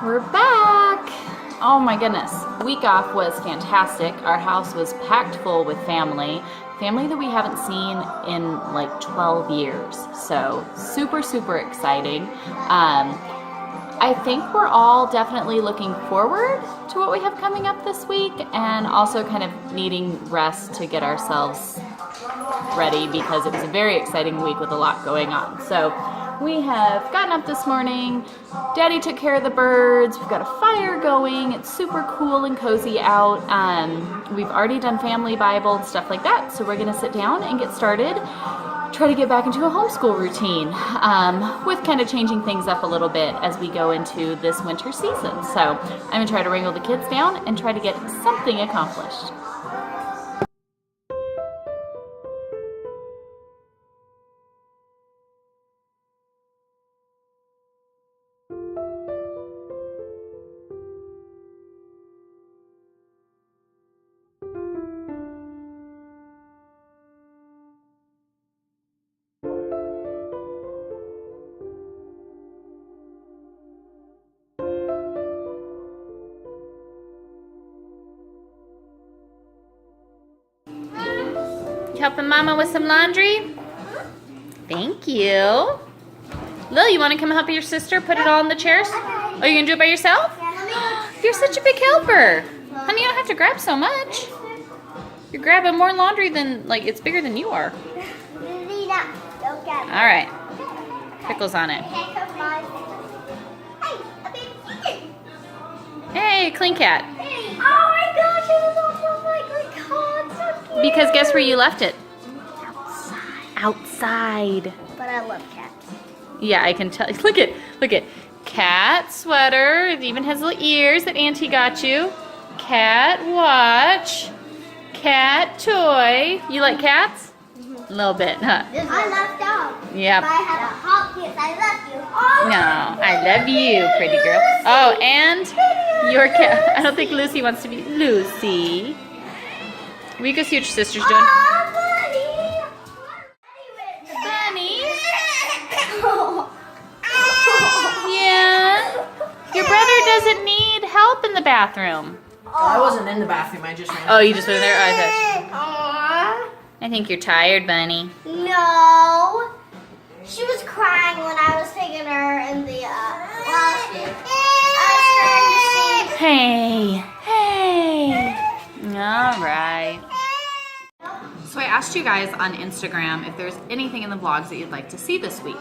We're back. Oh my goodness. Week off was fantastic. Our house was packed full with family that we haven't seen in like 12 years. So super, super exciting. I think we're all definitely looking forward to what we have coming up this week and also kind of needing rest to get ourselves ready because it was a very exciting week with a lot going on. So we have gotten up this morning, Daddy took care of the birds, we've got a fire going, it's super cool and cozy out. We've already done family Bible and stuff like that, so we're gonna sit down and get started, try to get back into a homeschool routine with kind of changing things up a little bit as we go into this winter season. So I'm gonna try to wrangle the kids down and try to get something accomplished. Helping Mama with some laundry? Thank you. Lil, you want to come help your sister put it all in the chairs? Oh, you're going to do it by yourself? You're such a big helper. Honey, you don't have to grab so much. You're grabbing more laundry than, like, it's bigger than you are. All right. Pickles on it. Hey, clean cat. Oh my gosh, it was almost like God, so cute. Because guess where you left it? Outside. Outside. But I love cats. Yeah, I can tell. Look at. Cat sweater. It even has little ears that Auntie got you. Cat watch. Cat toy. You like cats? A little bit, huh? I love dogs. Yep. But I have a hot kiss. I love you. Oh, No, I love you, pretty girl. Oh, and your cat. I don't think Lucy wants to be Lucy. Will you go see what your sister's doing? Bunny? Yeah. Your brother doesn't need help in the bathroom. I wasn't in the bathroom, I just ran. Oh, you just went in there? Oh, I Aww. think you're tired, Bunny. No. She was crying when I was taking her in the washroom. I was starting to see. Hey. All right. So I asked you guys on Instagram if there's anything in the vlogs that you'd like to see this week.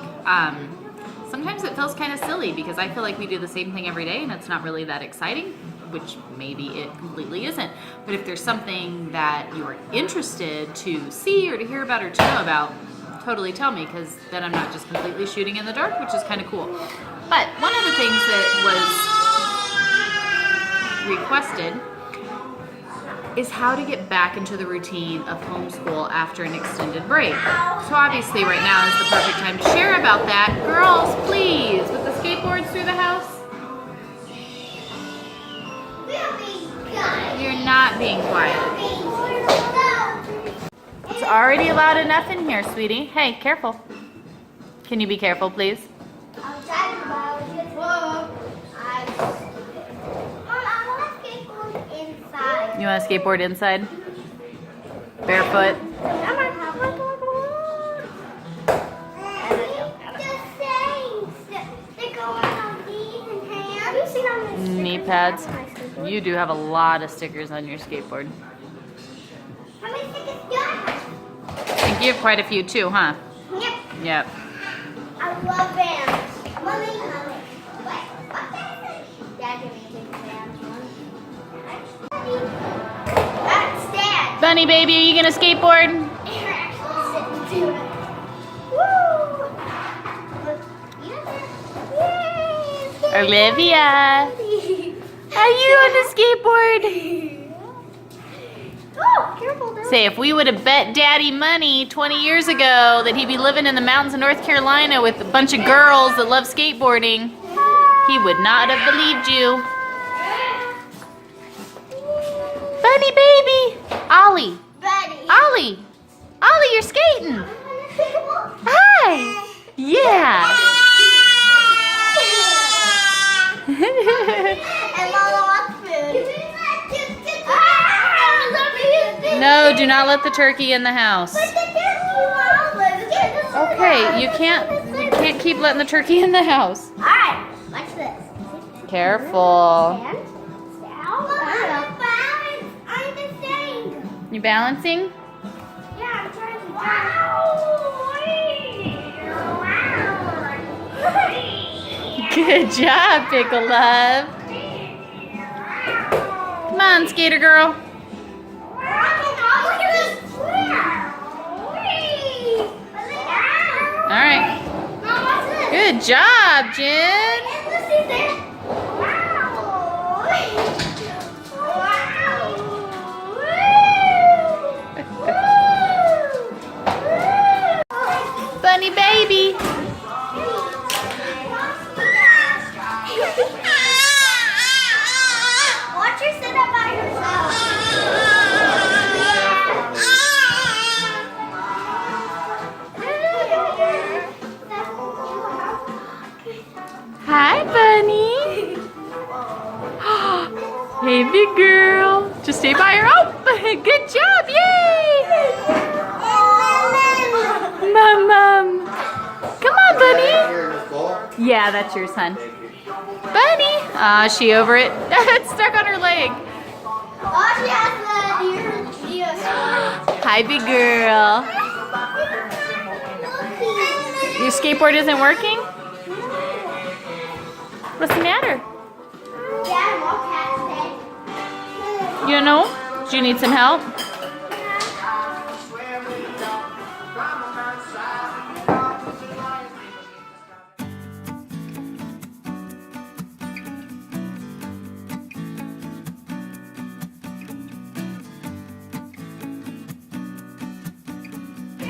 Sometimes it feels kind of silly because I feel like we do the same thing every day and it's not really that exciting, which maybe it completely isn't. But if there's something that you're interested to see or to hear about or to know about, totally tell me, because then I'm not just completely shooting in the dark, which is kind of cool. But one of the things that was requested is how to get back into the routine of homeschool after an extended break. So obviously right now is the perfect time to share about that. Girls, please, with the skateboards through the house. You're not being quiet. It's already loud enough in here, sweetie. Hey, careful. Can you be careful, please? I'm talking about it. Mom, I want to skateboard inside. You want to skateboard inside? Barefoot? Knee pads. You do have a lot of stickers on your skateboard. How many stickers do I have? I think you have quite a few too, huh? Yep. Yep. I love bands. Mommy. What bands? Dad, give me a big band one. That's Dad. Bunny baby, are you gonna skateboard? You're actually sitting doing it. Woo! Look, you there? Yay! Olivia, are you on the skateboard? Oh, careful, though. Say, if we would have bet Daddy money 20 years ago that he'd be living in the mountains of North Carolina with a bunch of girls that love skateboarding, he would not have believed you. Bunny baby! Ollie! Buddy. Ollie, you're skating! Hi! Yeah! And Mama wants food. No, do not let the turkey in the house. Okay, you can't keep letting the turkey in the house. Alright, watch this. Careful. And down. I'm the same. You balancing? Yeah, I'm trying to. Wow. Good job, Pickle Love. Come on, skater girl. All right. Good job, Jen. Bunny baby. Watch her sit up by herself. Hi, Bunny. Hey, big girl. Just stay by her. Oh, good job. Yay. Mom. Come on, Bunny. Yeah, that's yours, son. Bunny. Ah, she over it. It's stuck on her leg. Oh, she has the ear. Hi, big girl. Your skateboard isn't working? What's the matter? Dad, what cat say? You don't know? Do you need some help?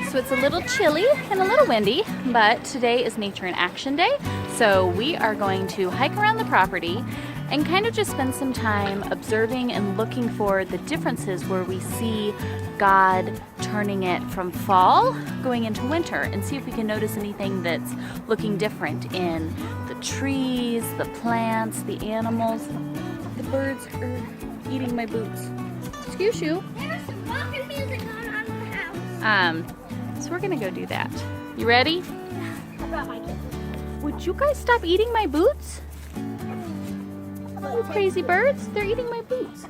So it's a little chilly and a little windy, but today is Nature in Action Day. So we are going to hike around the property and kind of just spend some time observing and looking for the differences where we see God turning it from fall going into winter, and see if we can notice anything that's looking different in the trees, the plants, the animals. The birds are eating my boots. Excuse you. There's some rockin' music going on in the house. So we're gonna go do that. You ready? I brought my kids. Would you guys stop eating my boots? Oh, crazy birds. They're eating my boots.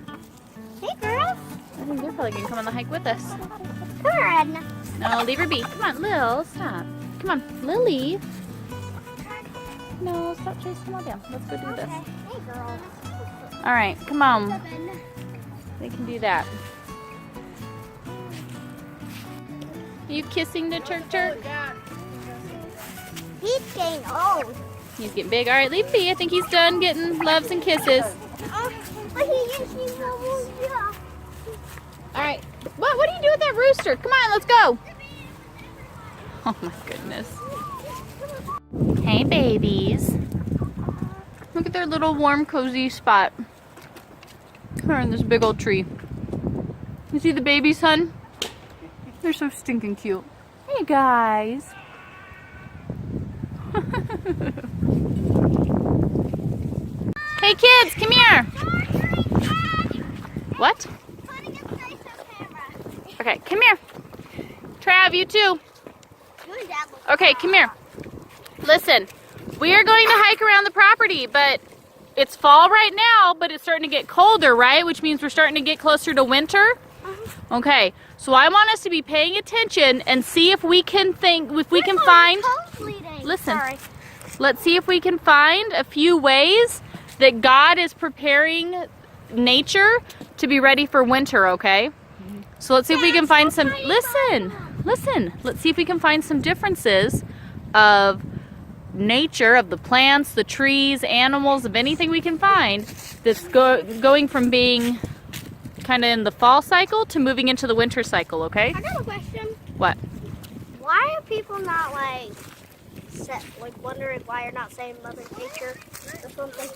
Hey, girl. I think they're probably gonna come on the hike with us. Come on. No, leave her be. Come on, Lil, stop. Come on, Lily. No, stop chasing them all down. Let's go do this. Hey, girl. All right, come on. They can do that. Are you kissing the turk? He's getting old. He's getting big. All right, leave him be. I think he's done getting loves and kisses. But he is yeah. All right. What do you do with that rooster? Come on, let's go. Oh my goodness. Hey, babies. Look at their little warm, cozy spot. They're in this big old tree. You see the babies, hun? They're so stinking cute. Hey, guys. Hey, kids, come here. What? Okay, come here. Trav, you too. Okay, come here. Listen, we are going to hike around the property, but it's fall right now, but it's starting to get colder, right? Which means we're starting to get closer to winter. Okay, so I want us to be paying attention and see if we can find. Listen, let's see if we can find a few ways that God is preparing nature to be ready for winter. Okay, so let's see if we can find some. Listen. Let's see if we can find some differences of nature, of the plants, the trees, animals, of anything we can find that's going from being kind of in the fall cycle to moving into the winter cycle, okay? I got a question. What? Why are people not wondering why you're not saying Mother Nature or something?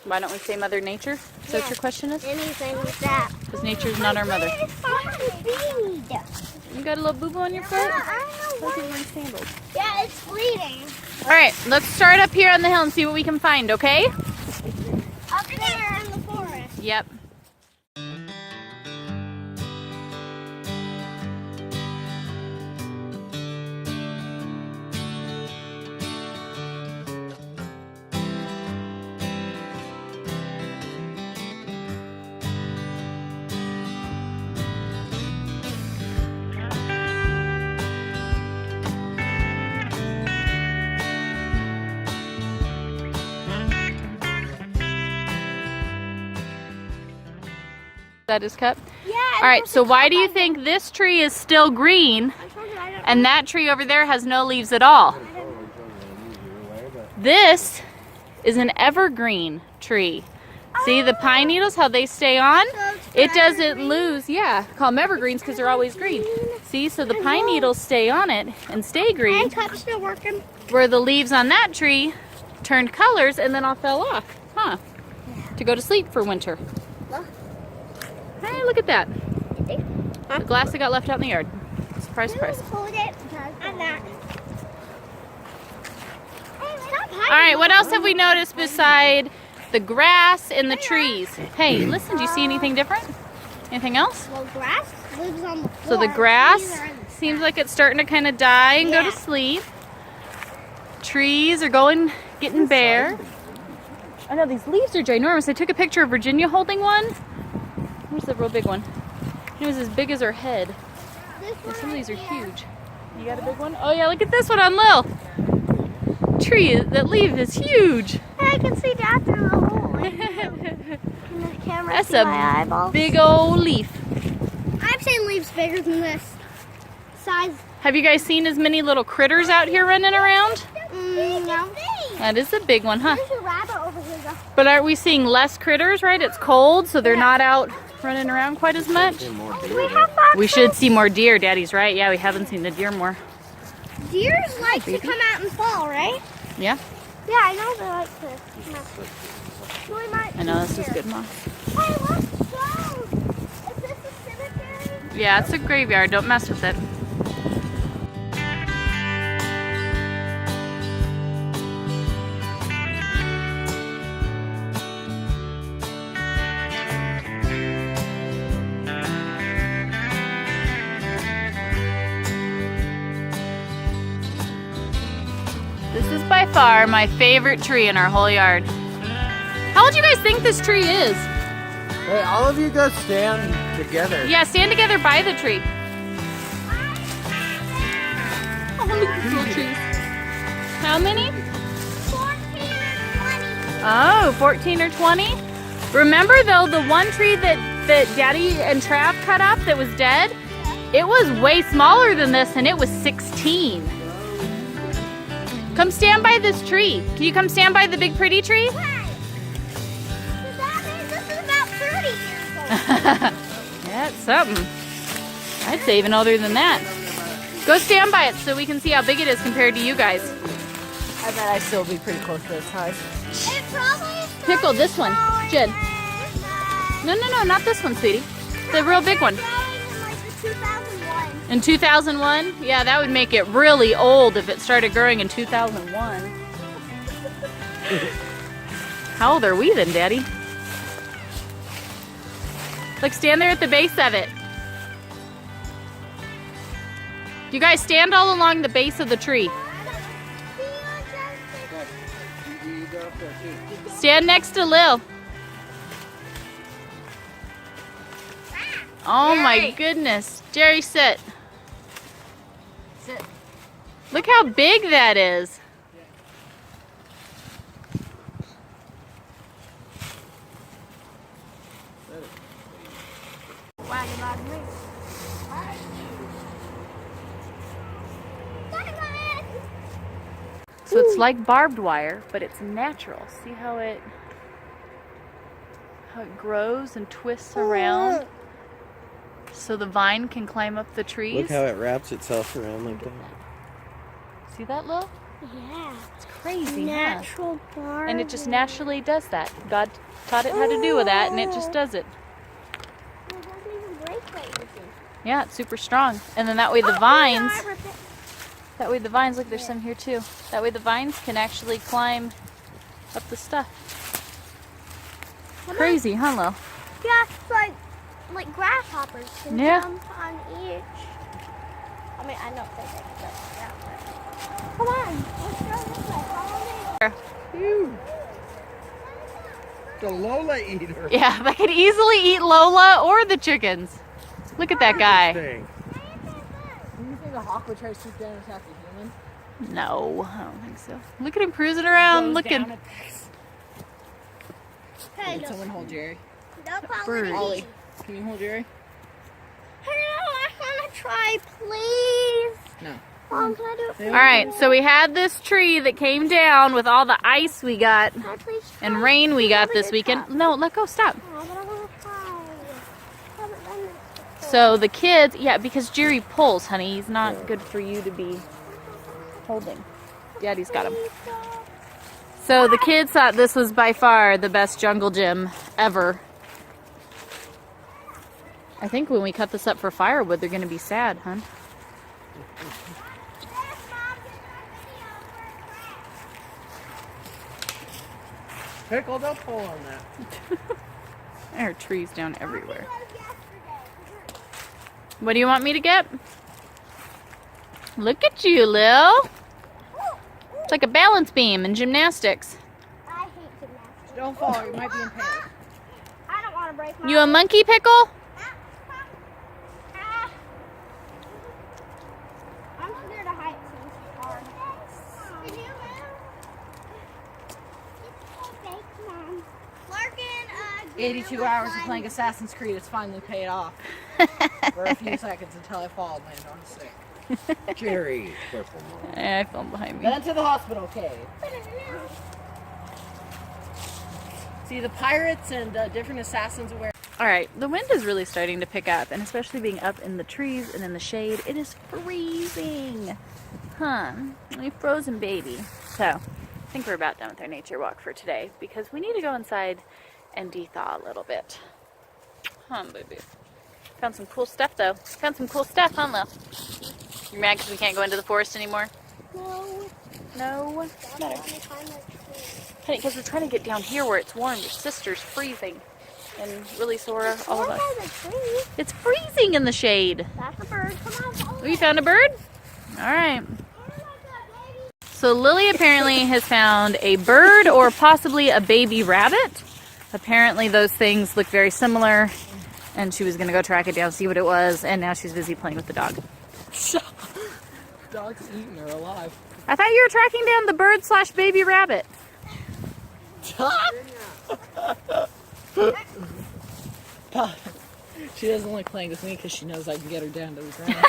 Why don't we say Mother Nature? Is that what your question is? Anything like that. Because nature's not our mother. You got a little boo-boo on your foot? I don't know You're wearing sandals. Yeah, it's bleeding. All right, let's start up here on the hill and see what we can find, okay? Yep. That is cut? Yeah. All right, so why do you think this tree is still green and that tree over there has no leaves at all? This is an evergreen tree. See the pine needles, how they stay on? It doesn't lose, yeah, call them evergreens because they're always green. See, so the pine needles stay on it and stay green. Cup's still working. Where the leaves on that tree turned colors and then all fell off, huh? To go to sleep for winter. Hey, look at that. The glass that got left out in the yard. Surprise, surprise. Hold it. I'm not. All right, what else have we noticed beside the grass and the trees? Hey, listen, do you see anything different? Anything else? Well, grass lives on the floor. So the grass seems like it's starting to kind of die and go to sleep. Trees are getting bare. I know, these leaves are ginormous. I took a picture of Virginia holding one. Where's the real big one? It was as big as her head. Yeah, some of these are huge. You got a big one? Oh yeah, look at this one on Lil. Tree, that leaf is huge. I can see that through the hole. That's a big old leaf. I've seen leaves bigger than this size. Have you guys seen as many little critters out here running around? No. That is a big one, huh? There's a rabbit over here though. But aren't we seeing less critters, right? It's cold, so they're not out running around quite as much. We should see more deer. Daddy's right. Yeah, we haven't seen the deer more. Deers like to come out in fall, right? Yeah. Yeah, I know they like to come out. So we might I know, this is good moss. Hey, let's go. Is this a cemetery? Yeah, it's a graveyard. Don't mess with it. This is by far my favorite tree in our whole yard. How old do you guys think this tree is? Hey, all of you go stand together. Yeah, stand together by the tree. Oh, look at these little trees. How many? 14 or 20. Oh, 14 or 20? Remember though, the one tree that Daddy and Trav cut up that was dead? It was way smaller than this and it was 16. Come stand by this tree. Can you come stand by the big pretty tree? Why? Because that means this is about 30 years old. Yeah, it's something. I'd say even older than that. Go stand by it so we can see how big it is compared to you guys. I bet I still be pretty close to this size. It probably is Pickle, this one. Jed. No, not this one, sweetie. The real big one. In 2001? Yeah, that would make it really old if it started growing in 2001. How old are we then, Daddy? Like, stand there at the base of it. You guys stand all along the base of the tree. Stand next to Lil. Oh my goodness. Jerry, sit. Sit. Look how big that is. So it's like barbed wire, but it's natural. See how it grows and twists around so the vine can climb up the trees. Look how it wraps itself around like that. See that, Lil? Yeah. It's crazy, Natural barb. And it just naturally does that. God taught it how to do with that, and it just does it. It doesn't even break right with it. Yeah, it's super strong. And then that way the vines, look, there's some here too. That way the vines can actually climb up the stuff. Crazy, huh, Lil? Yeah, it's like grasshoppers can Yeah. jump on each. I mean, I don't think they can jump on that, but come on, let's go this way. Follow me. Phew. The Lola eater. Yeah, they could easily eat Lola or the chickens. Look at that guy. Thing. Do you think a hawk would try to swoop down and attack a human? No, I don't think so. Look at him cruising around, Goes looking. down and attacks. Hey, Can someone hold Jerry? don't follow bird. me. Ollie, can you hold Jerry? Hello, I want to try, please. No. Mom, can I do it for All right, so we had this tree that came down with all the ice we got Can I please try? and rain we got Have a this good weekend. try. No, let go, stop. Oh, but I want to try. I haven't done this before. So the kids, yeah, because Jerry pulls, honey. He's not good for you to be holding. Daddy's got him. Please stop. So the kids thought this was by far the best jungle gym ever. I think when we cut this up for firewood, they're going to be sad, huh? Yes, Mom, get our video. Pickle, don't pull on that. There are trees down everywhere. Yesterday. What do you want me to get? Look at you, Lil. It's like a balance beam in gymnastics. I hate gymnastics. Don't fall, you might be in pain. I don't want to break my You a monkey pickle? Ah. I'm scared of heights and it's hard. Can you move? Larkin, 82 hours of playing Assassin's Creed has finally paid off. For a few seconds until I fall and land on a stick. Jerry, careful, Mom. I fell behind me. Then to the hospital cave. See, the pirates and different assassins wear. All right, the wind is really starting to pick up, and especially being up in the trees and in the shade, it is freezing. Huh, a frozen baby. So, I think we're about done with our nature walk for today because we need to go inside and de-thaw a little bit. Huh, baby. Found some cool stuff, though. Found some cool stuff, huh, Lil? You're mad because we can't go into the forest anymore? No. No? Matter. Honey, because we're trying to get down here where it's warm. Your sister's freezing and really sore, all of us. It's freezing in the shade. That's a bird. Come on, follow Oh, you found a bird? All right. So Lily apparently has found a bird or possibly a baby rabbit. Apparently those things look very similar, and she was going to go track it down, see what it was, and now she's busy playing with the dog. Dog's eating her alive. I thought you were tracking down the bird/baby rabbit. She doesn't like playing with me because she knows I can get her down to the ground.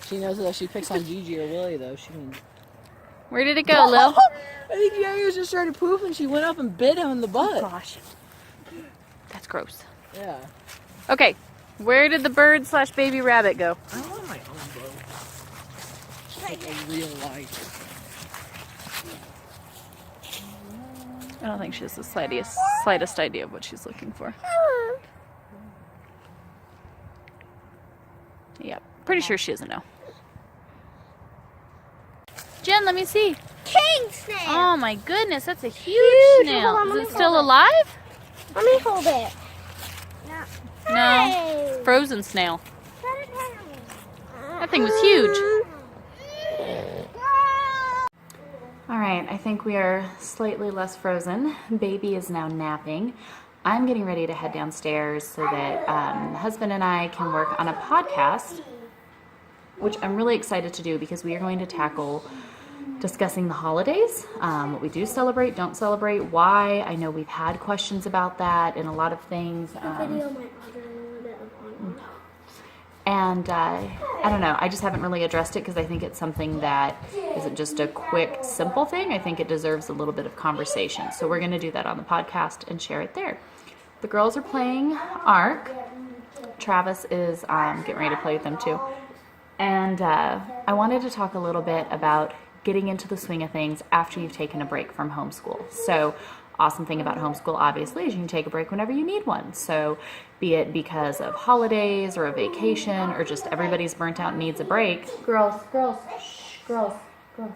She knows that if she picks on Gigi or Willie, though, she can. Where did it go, Lil? I think Jerry was just trying to poof and she went up and bit him in the butt. Gosh. That's gross. Yeah. Okay, where did the bird/baby rabbit go? I want my own boat. Like a real life. I don't think she has the slightest idea of what she's looking for. Yeah, pretty sure she doesn't know. Jen, let me see. King snail. Oh my goodness, that's a huge Huge. snail. Hold on, let Is me it still hold it. alive? Let me hold it. No. No. Hey. Frozen snail. Set it down. That thing was huge. All right, I think we are slightly less frozen. Baby is now napping. I'm getting ready to head downstairs so that the husband and I can work on a podcast, which I'm really excited to do because we are going to tackle discussing the holidays, what we do celebrate, don't celebrate, why. I know we've had questions about that and a lot of things. And I don't know, I just haven't really addressed it because I think it's something that isn't just a quick, simple thing. I think it deserves a little bit of conversation. So we're going to do that on the podcast and share it there. The girls are playing Ark. Travis is getting ready to play with them too. And I wanted to talk a little bit about getting into the swing of things after you've taken a break from homeschool. So awesome thing about homeschool, obviously, is you can take a break whenever you need one. So be it because of holidays or a vacation or just everybody's burnt out and needs a break. Girls, shh, girls. Not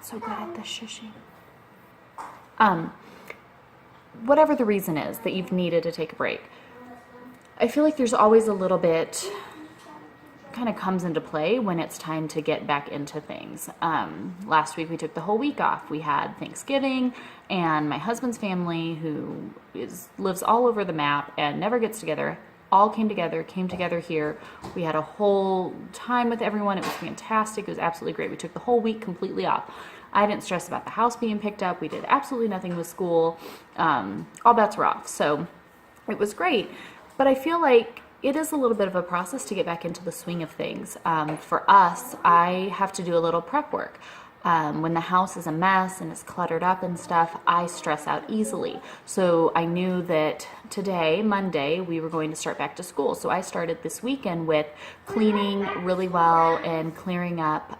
so good at the shushing. Whatever the reason is that you've needed to take a break, I feel like there's always a little bit kind of comes into play when it's time to get back into things. Last week we took the whole week off. We had Thanksgiving, and my husband's family, who lives all over the map and never gets together, all came together here. We had a whole time with everyone. It was fantastic. It was absolutely great. We took the whole week completely off. I didn't stress about the house being picked up. We did absolutely nothing with school. All bets were off. So it was great. But I feel like it is a little bit of a process to get back into the swing of things. For us, I have to do a little prep work. When the house is a mess and it's cluttered up and stuff, I stress out easily. So I knew that today, Monday, we were going to start back to school. So I started this weekend with cleaning really well and clearing up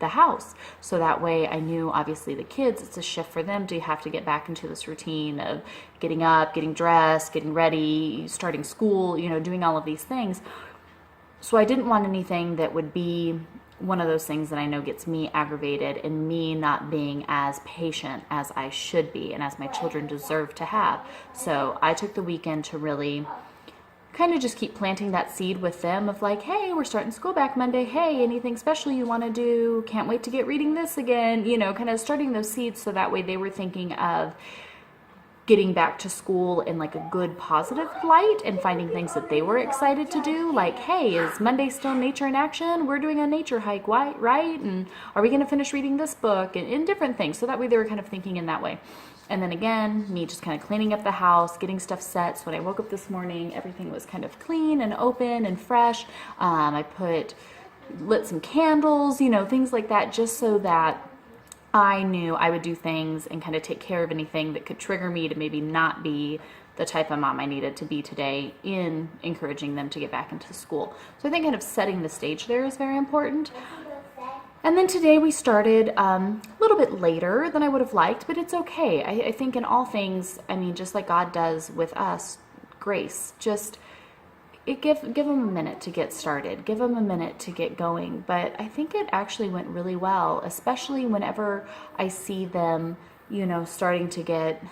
the house. So that way I knew, obviously, the kids, it's a shift for them to have to get back into this routine of getting up, getting dressed, getting ready, starting school, doing all of these things. So I didn't want anything that would be one of those things that I know gets me aggravated and me not being as patient as I should be and as my children deserve to have. So I took the weekend to really kind of just keep planting that seed with them of like, hey, we're starting school back Monday. Hey, anything special you want to do? Can't wait to get reading this again. Kind of starting those seeds so that way they were thinking of getting back to school in like a good positive light and finding things that they were excited to do. Like, hey, is Monday still nature in action? We're doing a nature hike, right? And are we going to finish reading this book? And different things. So that way they were kind of thinking in that way. And then again, me just kind of cleaning up the house, getting stuff set. So when I woke up this morning, everything was kind of clean and open and fresh. I lit some candles, things like that, just so that I knew I would do things and kind of take care of anything that could trigger me to maybe not be the type of mom I needed to be today in encouraging them to get back into school. So I think kind of setting the stage there is very important. And then today we started a little bit later than I would have liked, but it's okay. I think in all things, just like God does with us, grace, just give them a minute to get started, give them a minute to get going. But I think it actually went really well, especially whenever I see them, starting to get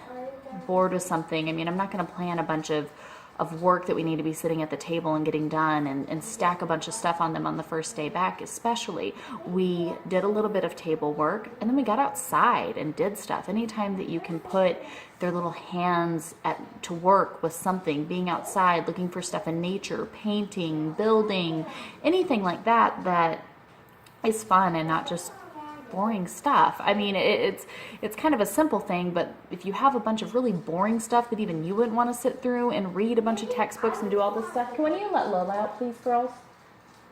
bored with something. I'm not going to plan a bunch of work that we need to be sitting at the table and getting done and stack a bunch of stuff on them on the first day back. Especially, we did a little bit of table work and then we got outside and did stuff. Anytime that you can put their little hands to work with something, being outside, looking for stuff in nature, painting, building, anything like that is fun and not just boring stuff. It's kind of a simple thing, but if you have a bunch of really boring stuff that even you wouldn't want to sit through and read a bunch of textbooks and do all this stuff, can you let Lil out, please, girls?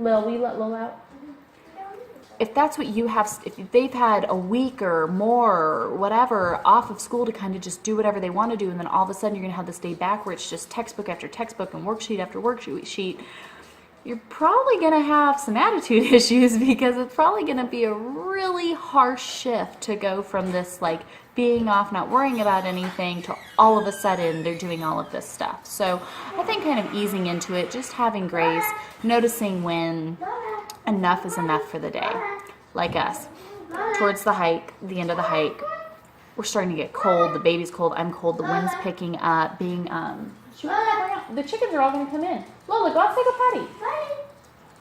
Lil, will you let Lil out? If that's what you have, if they've had a week or more or whatever off of school to kind of just do whatever they want to do, and then all of a sudden you're going to have this day back where it's just textbook after textbook and worksheet after worksheet, you're probably going to have some attitude issues, because it's probably going to be a really harsh shift to go from this like being off, not worrying about anything, to all of a sudden they're doing all of this stuff. So I think kind of easing into it, just having grace, noticing when enough is enough for the day. Like us, towards the hike, the end of the hike, we're starting to get cold. The baby's cold. I'm cold. The wind's picking up. The chickens are all going to come in. Lola, go outside, go potty.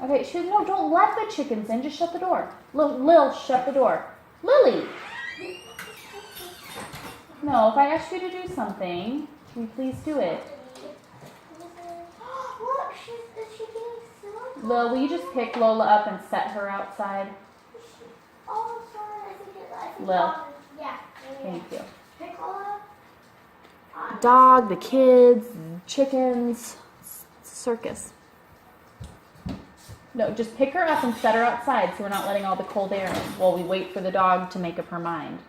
Okay, she goes, no, don't let the chickens in. Just shut the door. Lil, shut the door. Lily. No, if I ask you to do something, can you please do it? Look, is she getting silly? Lil, will you just pick Lola up and set her outside? Oh, sorry. I think Lil. Yeah. Thank you. Pick Lola. Dog, the kids, chickens, circus. No, just pick her up and set her outside so we're not letting all the cold air in while we wait for the dog to make up her mind.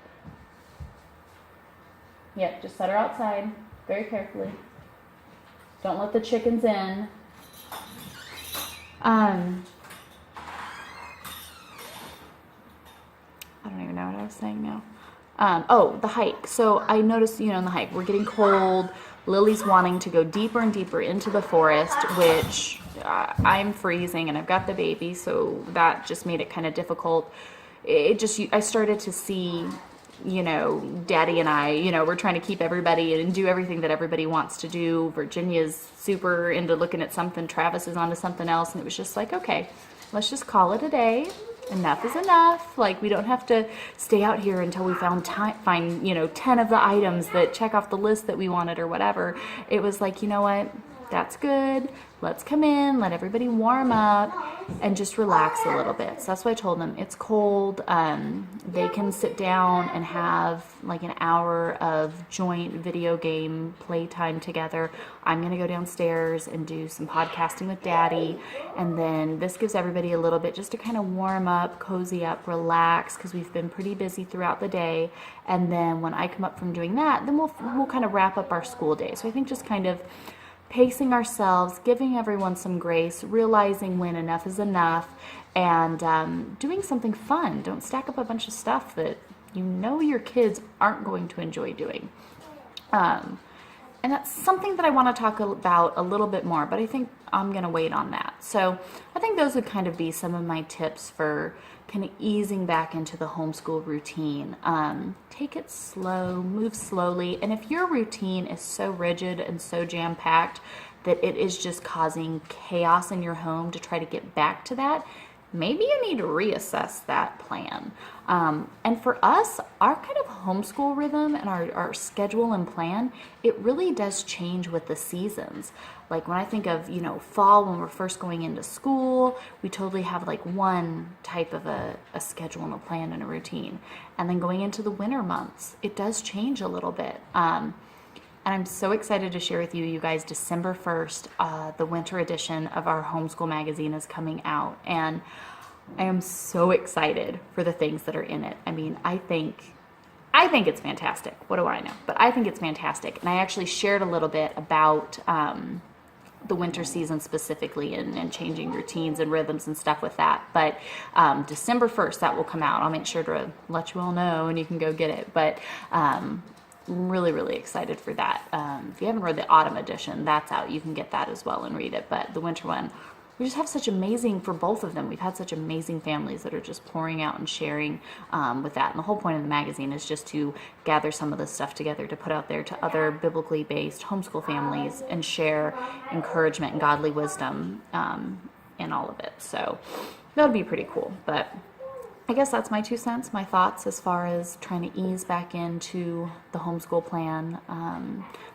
Yep, just set her outside very carefully. Don't let the chickens in. I don't even know what I was saying now. The hike. So I noticed, in the hike, we're getting cold. Lily's wanting to go deeper and deeper into the forest, which I'm freezing, and I've got the baby, so that just made it kind of difficult. I started to see you know, Daddy and I, you know, we're trying to keep everybody and do everything that everybody wants to do. Virginia's super into looking at something. Travis is onto something else. And it was just like, okay, let's just call it a day. Enough is enough. Like, we don't have to stay out here until we find, you know, 10 of the items that check off the list that we wanted or whatever. It was like, you know what? That's good. Let's come in, let everybody warm up, and just relax a little bit. So that's what I told them. It's cold. They can sit down and have like an hour of joint video game playtime together. I'm going to go downstairs and do some podcasting with Daddy. And then this gives everybody a little bit just to kind of warm up, cozy up, relax, because we've been pretty busy throughout the day. And then when I come up from doing that, then we'll kind of wrap up our school day. So I think just kind of pacing ourselves, giving everyone some grace, realizing when enough is enough, and doing something fun. Don't stack up a bunch of stuff that you know your kids aren't going to enjoy doing. And that's something that I want to talk about a little bit more, but I think I'm going to wait on that. So I think those would kind of be some of my tips for kind of easing back into the homeschool routine. Take it slow, move slowly. And if your routine is so rigid and so jam-packed that it is just causing chaos in your home to try to get back to that, maybe you need to reassess that plan. And for us, our kind of homeschool rhythm and our schedule and plan, it really does change with the seasons. Like when I think of, you know, fall, when we're first going into school, we totally have like one type of a schedule and a plan and a routine. And then going into the winter months, it does change a little bit. And I'm so excited to share with you guys, December 1st, the winter edition of our homeschool magazine is coming out. And I am so excited for the things that are in it. I mean, I think it's fantastic. What do I know? But I think it's fantastic. And I actually shared a little bit about the winter season specifically and changing routines and rhythms and stuff with that. But December 1st, that will come out. I'll make sure to let you all know and you can go get it. But really, really excited for that. If you haven't read the autumn edition, that's out. You can get that as well and read it. But the winter one, we just have such amazing, for both of them, we've had such amazing families that are just pouring out and sharing with that. And the whole point of the magazine is just to gather some of this stuff together to put out there to other biblically based homeschool families and share encouragement and godly wisdom in all of it. So that would be pretty cool. But I guess that's my 2 cents, my thoughts as far as trying to ease back into the homeschool plan.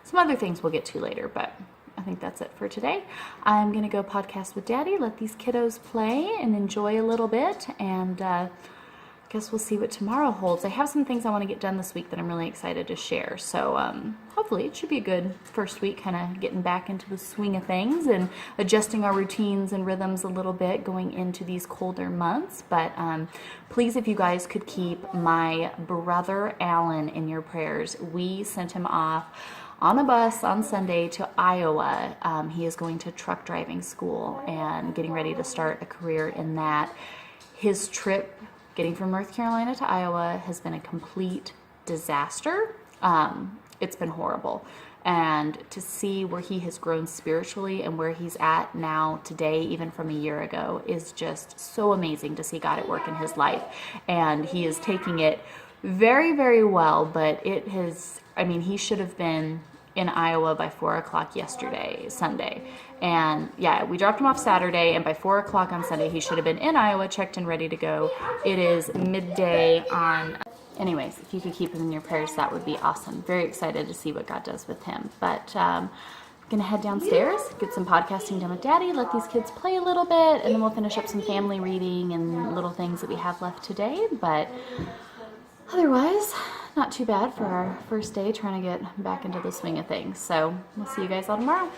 Some other things we'll get to later, but I think that's it for today. I'm going to go podcast with Daddy, let these kiddos play and enjoy a little bit, and I guess we'll see what tomorrow holds. I have some things I want to get done this week that I'm really excited to share, so hopefully it should be a good first week, kind of getting back into the swing of things and adjusting our routines and rhythms a little bit going into these colder months. But please, if you guys could keep my brother Alan in your prayers. We sent him off on a bus on Sunday to Iowa. He is going to truck driving school and getting ready to start a career in that. His trip getting from North Carolina to Iowa has been a complete disaster. It's been horrible. And to see where he has grown spiritually and where he's at now today, even from a year ago, is just so amazing to see God at work in his life. And he is taking it very, very well, but it has, I mean, he should have been in Iowa by 4 o'clock Sunday. And yeah, we dropped him off Saturday, and by 4 o'clock on Sunday, he should have been in Iowa, checked and ready to go. It is midday on, anyways, if you could keep him in your prayers, that would be awesome. Very excited to see what God does with him. But I'm going to head downstairs, get some podcasting done with Daddy, let these kids play a little bit, and then we'll finish up some family reading and little things that we have left today. But otherwise, not too bad for our first day trying to get back into the swing of things. So we'll see you guys all tomorrow.